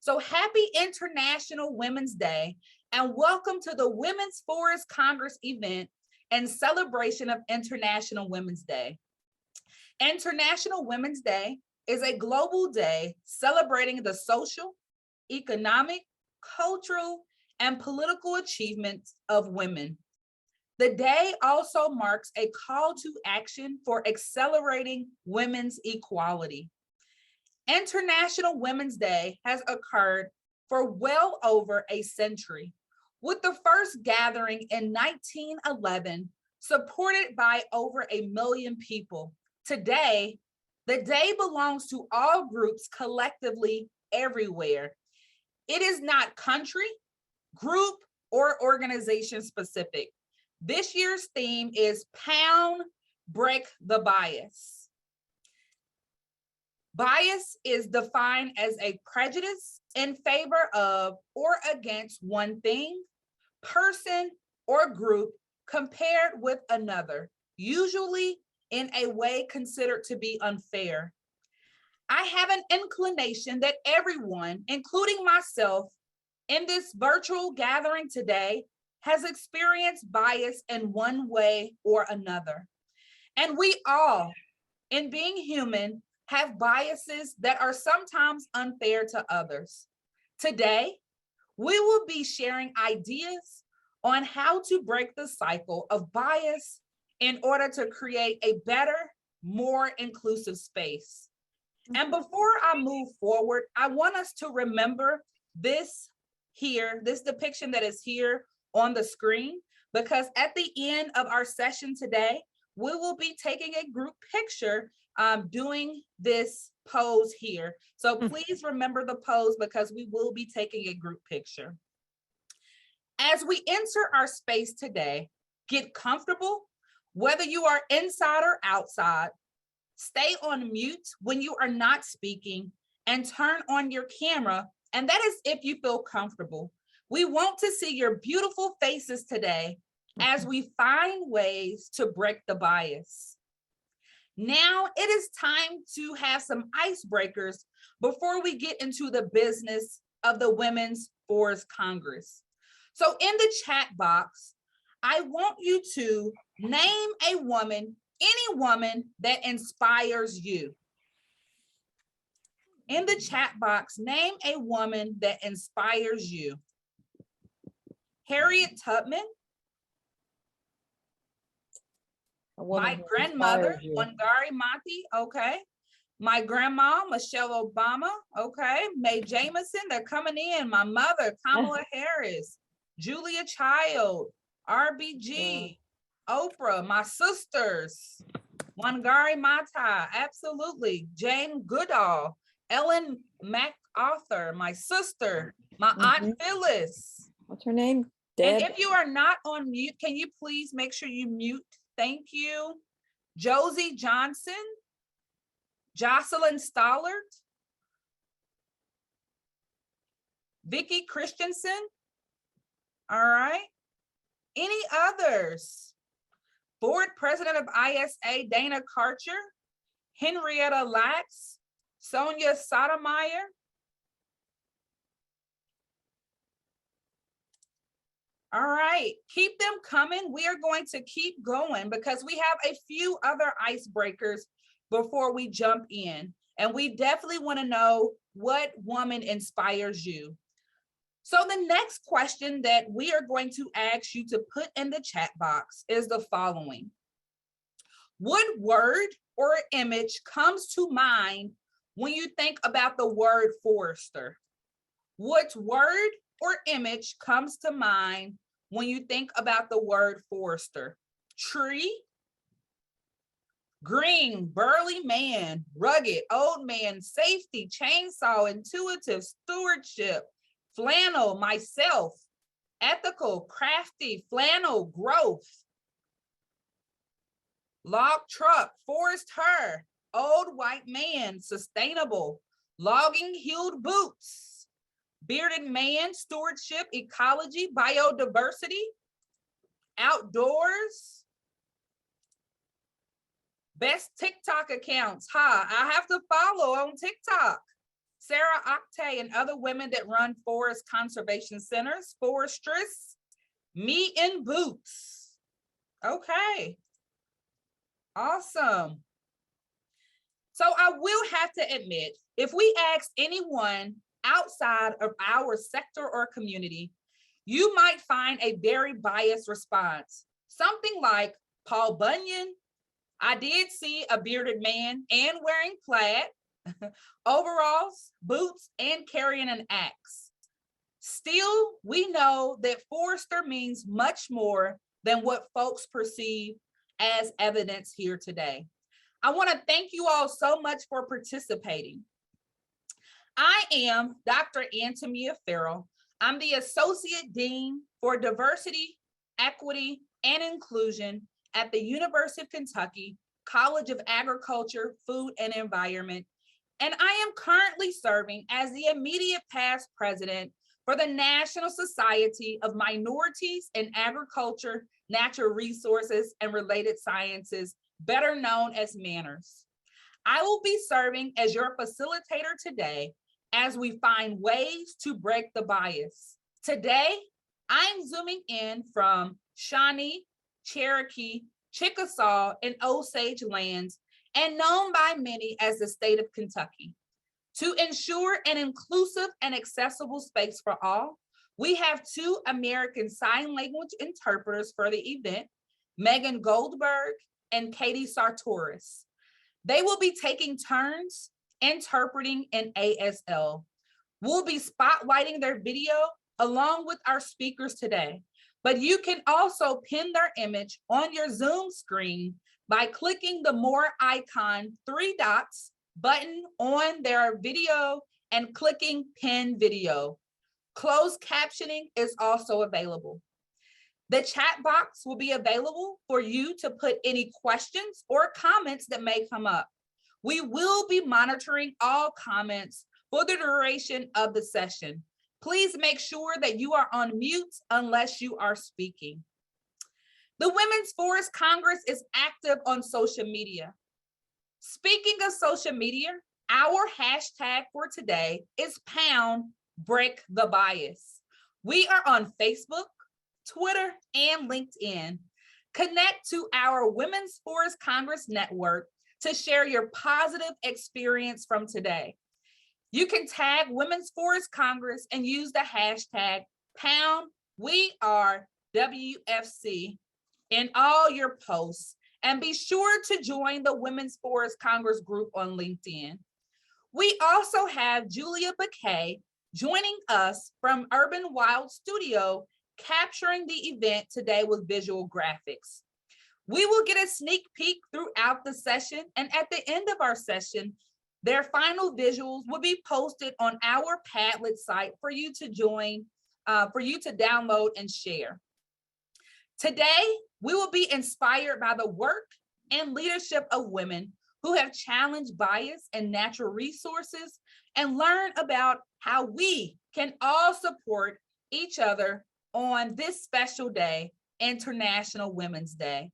So happy International Women's Day and welcome to the Women's Forest Congress event and celebration of International Women's Day. International Women's Day is a global day celebrating the social, economic, cultural, and political achievements of women. The day also marks a call to action for accelerating women's equality. International Women's Day has occurred for well over a century, with the first gathering in 1911, supported by over 1 million people. Today, the day belongs to all groups collectively everywhere. It is not country, group, or organization specific. This year's theme is Pound, Break the Bias. Bias is defined as a prejudice in favor of or against one thing, person, or group compared with another, usually in a way considered to be unfair. I have an inclination that everyone, including myself, in this virtual gathering today has experienced bias in one way or another. And we all, in being human, have biases that are sometimes unfair to others. Today, we will be sharing ideas on how to break the cycle of bias in order to create a better, more inclusive space. And before I move forward, I want us to remember this depiction that is here on the screen, because at the end of our session today, we will be taking a group picture doing this pose here. So please remember the pose because we will be taking a group picture. As we enter our space today, get comfortable, whether you are inside or outside, stay on mute when you are not speaking, and turn on your camera, and that is if you feel comfortable. We want to see your beautiful faces today as we find ways to break the bias. Now it is time to have some icebreakers before we get into the business of the Women's Forest Congress. So in the chat box, I want you to name a woman, any woman that inspires you. In the chat box, name a woman that inspires you. Harriet Tubman. My grandmother, Wangari Maathai, okay. My grandma, Michelle Obama, okay. Mae Jemison, they're coming in. My mother, Kamala Harris, Julia Child, RBG, Oprah, my sisters, Wangari Maathai, absolutely. Jane Goodall, Ellen MacArthur, my sister, my Aunt Phyllis. What's her name? Deb? And if you are not on mute, can you please make sure you mute? Thank you. Josie Johnson, Jocelyn Stollard, Vicki Christensen. All right. Any others? Board President of ISA, Dana Karcher, Henrietta Lacks, Sonia Sotomayor. All right, keep them coming. We are going to keep going because we have a few other icebreakers before we jump in. And we definitely want to know what woman inspires you. So the next question that we are going to ask you to put in the chat box is the following. What word or image comes to mind when you think about the word forester? What word or image comes to mind when you think about the word forester? Tree, green, burly man, rugged, old man, safety, chainsaw, intuitive, stewardship, flannel, myself, ethical, crafty, flannel, growth, log truck, forest her, old white man, sustainable, logging, heeled boots, bearded man, stewardship, ecology, biodiversity, outdoors, best TikTok accounts. I have to follow on TikTok. Sarah Octay and other women that run forest conservation centers, forestress, me in boots. Okay, awesome. So I will have to admit, if we ask anyone outside of our sector or community, you might find a very biased response. Something like Paul Bunyan, I did see a bearded man and wearing plaid, overalls, boots, and carrying an axe. Still, we know that Forester means much more than what folks perceive as evidence here today. I want to thank you all so much for participating. I am Dr. Antamia Farrell. I'm the Associate Dean for Diversity, Equity, and Inclusion at the University of Kentucky College of Agriculture, Food, and Environment. And I am currently serving as the immediate past president for the National Society of Minorities in Agriculture, Natural Resources, and Related Sciences, better known as MANRS. I will be serving as your facilitator today as we find ways to break the bias. Today, I'm zooming in from Shawnee, Cherokee, Chickasaw, and Osage lands, and known by many as the state of Kentucky. To ensure an inclusive and accessible space for all, we have two American Sign Language interpreters for the event, Megan Goldberg and Katie Sartoris. They will be taking turns interpreting in ASL. We'll be spotlighting their video along with our speakers today, but you can also pin their image on your Zoom screen by clicking the more icon 3 dots button on their video and clicking pin video. Closed captioning is also available. The chat box will be available for you to put any questions or comments that may come up. We will be monitoring all comments for the duration of the session. Please make sure that you are on mute unless you are speaking. The Women's Forest Congress is active on social media. Speaking of social media, our hashtag for today is #BreakTheBias. We are on Facebook, Twitter, and LinkedIn. Connect to our Women's Forest Congress network to share your positive experience from today. You can tag Women's Forest Congress and use the hashtag #WeAreWFC in all your posts, and be sure to join the Women's Forest Congress group on LinkedIn. We also have Julia Bakay joining us from Urban Wild Studio, capturing the event today with visual graphics. We will get a sneak peek throughout the session, and at the end of our session, their final visuals will be posted on our Padlet site for you to join, for you to download and share. Today, we will be inspired by the work and leadership of women who have challenged bias in natural resources and learn about how we can all support each other on this special day, International Women's Day.